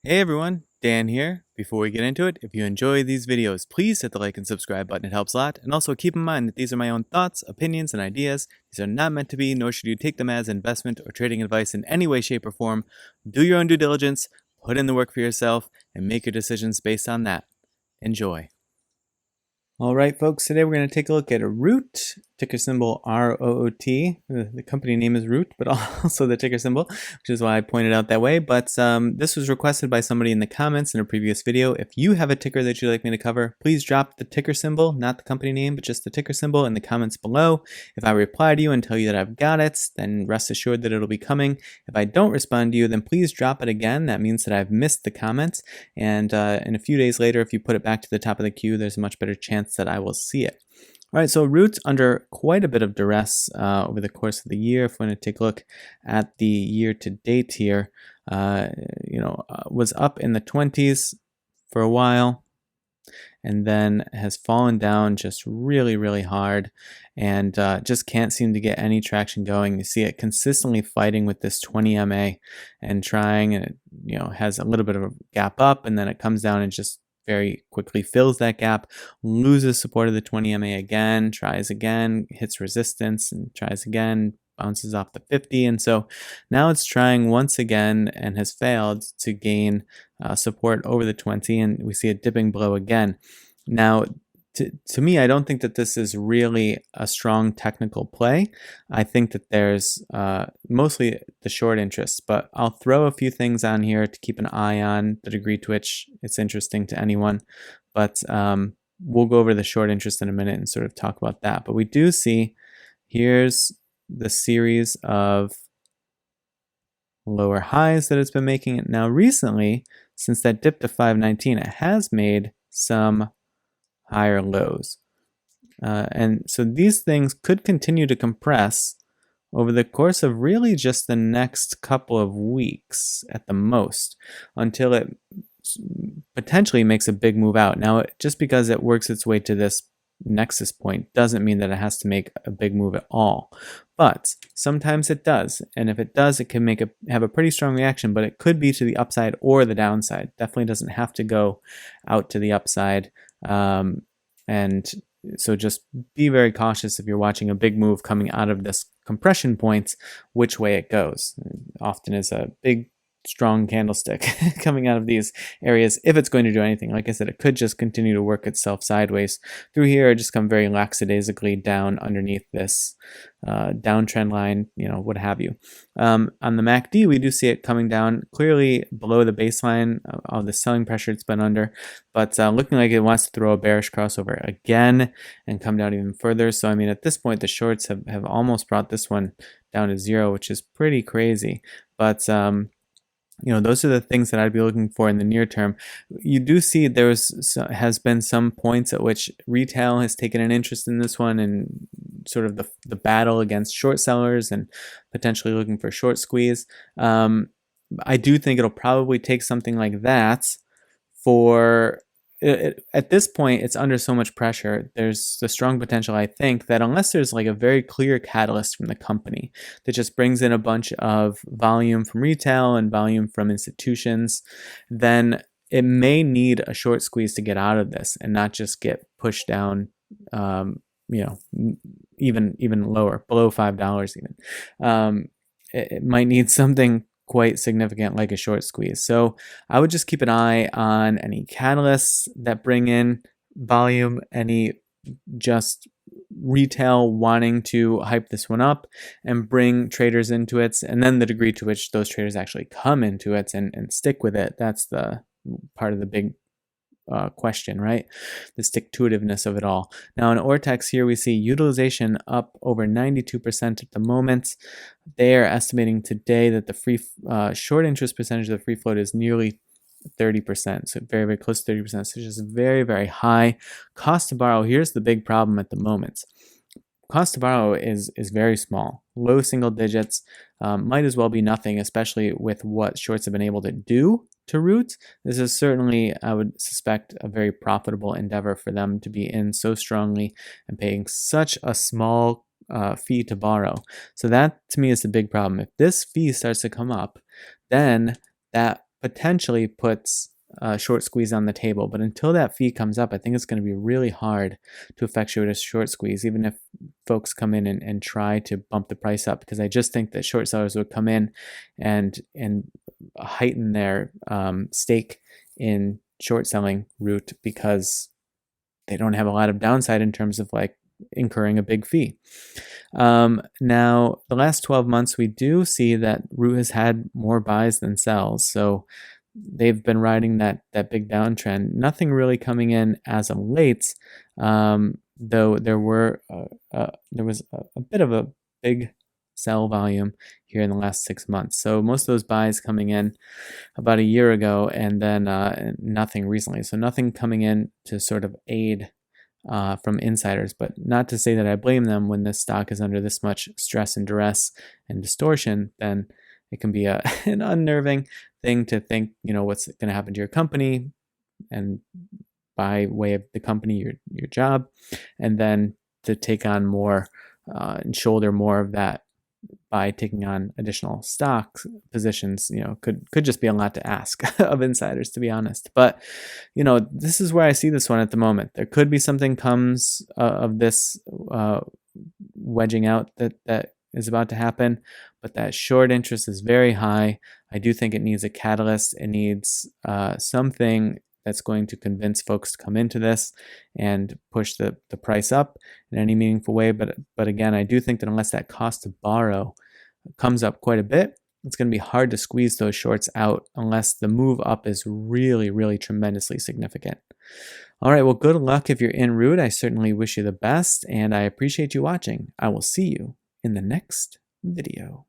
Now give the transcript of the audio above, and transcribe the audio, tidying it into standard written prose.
Hey everyone, Dan here. Before we get into it, if you enjoy these videos, please hit the like and subscribe button. It helps a lot. And also keep in mind that these are my own thoughts, opinions, and ideas. These are not meant to be, nor should you take them as investment or trading advice in any way, shape, or form. Do your own due diligence, put in the work for yourself, and make your decisions based on that. Enjoy. All right, folks, today we're going to take a look at a Root, ticker symbol ROOT. The company name is Root, but also the ticker symbol, which is why I pointed out that way. But this was requested by somebody in the comments in a previous video. If you have a ticker that you'd like me to cover, please drop the ticker symbol, not the company name, but just the ticker symbol in the comments below. If I reply to you and tell you that I've got it, then rest assured that it'll be coming. If I don't respond to you, then please drop it again. That means that I've missed the comments. And in a few days later, if you put it back to the top of the queue, there's a much better chance that I will see it. All right, so Root's under quite a bit of duress over the course of the year. If we're going to take a look at the year to date here, was up in the 20s for a while and then has fallen down just really, really hard and just can't seem to get any traction going. You see it consistently fighting with this 20 MA and trying, and it has a little bit of a gap up, and then it comes down and just very quickly fills that gap, loses support of the 20 MA again, tries again, hits resistance and tries again, bounces off the 50. And so now it's trying once again and has failed to gain support over the 20, and we see it dipping below again. Now, to me, I don't think that this is really a strong technical play. I think that there's mostly the short interest, but I'll throw a few things on here to keep an eye on, the degree to which it's interesting to anyone. But we'll go over the short interest in a minute and sort of talk about that. But we do see, here's the series of lower highs that it's been making. Now recently, since that dip to 519, it has made some higher lows. And so these things could continue to compress over the course of really just the next couple of weeks at the most, until it potentially makes a big move out. Now, just because it works its way to this nexus point doesn't mean that it has to make a big move at all, but sometimes it does. And if it does, it can have a pretty strong reaction, but it could be to the upside or the downside. Definitely doesn't have to go out to the upside. And so just be very cautious if you're watching a big move coming out of this compression point, which way it goes. It often is a big strong candlestick coming out of these areas if it's going to do anything. Like I said, it could just continue to work itself sideways through here, or just come very lackadaisically down underneath this downtrend line, what have you. On the MACD, we do see it coming down clearly below the baseline of the selling pressure it's been under, but looking like it wants to throw a bearish crossover again and come down even further. So I mean, at this point, the shorts have almost brought this one down to zero, which is pretty crazy. But those are the things that I'd be looking for in the near term. You do see has been some points at which retail has taken an interest in this one, and sort of the battle against short sellers and potentially looking for short squeeze. I do think it'll probably take something like that for... At this point, it's under so much pressure. There's the strong potential, I think, that unless there's like a very clear catalyst from the company that just brings in a bunch of volume from retail and volume from institutions, then it may need a short squeeze to get out of this and not just get pushed down, even lower, below $5 even. It might need something quite significant like a short squeeze. So I would just keep an eye on any catalysts that bring in volume, any just retail wanting to hype this one up and bring traders into it, and then the degree to which those traders actually come into it and stick with it. That's the part of the big question, right? The stick-to-itiveness of it all. Now in Ortex here, we see utilization up over 92% at the moment. They are estimating today that the free short interest percentage of the free float is nearly 30%, so very, very close to 30%, so just very, very high. Cost to borrow, here's the big problem at the moment. Cost to borrow is very small, low single digits, might as well be nothing, especially with what shorts have been able to do to Root. This is certainly, I would suspect, a very profitable endeavor for them to be in so strongly and paying such a small fee to borrow. So that to me is the big problem. If this fee starts to come up, then that potentially puts a short squeeze on the table. But until that fee comes up, I think it's going to be really hard to effectuate a short squeeze, even if folks come in and try to bump the price up, because I just think that short sellers would come in and heighten their stake in short selling route because they don't have a lot of downside in terms of like incurring a big fee. Now, the last 12 months, we do see that Root has had more buys than sells. So they've been riding that big downtrend. Nothing really coming in as of late, though there was a bit of a big sell volume here in the last 6 months. So most of those buys coming in about a year ago, and then nothing recently. So nothing coming in to sort of aid from insiders, but not to say that I blame them. When this stock is under this much stress and duress and distortion, then it can be an unnerving thing to think, what's going to happen to your company, and by way of the company, your job, and then to take on more and shoulder more of that by taking on additional stock positions, could just be a lot to ask of insiders, to be honest. But, this is where I see this one at the moment. There could be something comes of this wedging out that is about to happen, but that short interest is very high. I do think it needs a catalyst. It needs something that's going to convince folks to come into this and push the price up in any meaningful way. But again, I do think that unless that cost to borrow comes up quite a bit, it's going to be hard to squeeze those shorts out unless the move up is really, really tremendously significant. All right, well, good luck if you're en route. I certainly wish you the best, and I appreciate you watching. I will see you in the next video.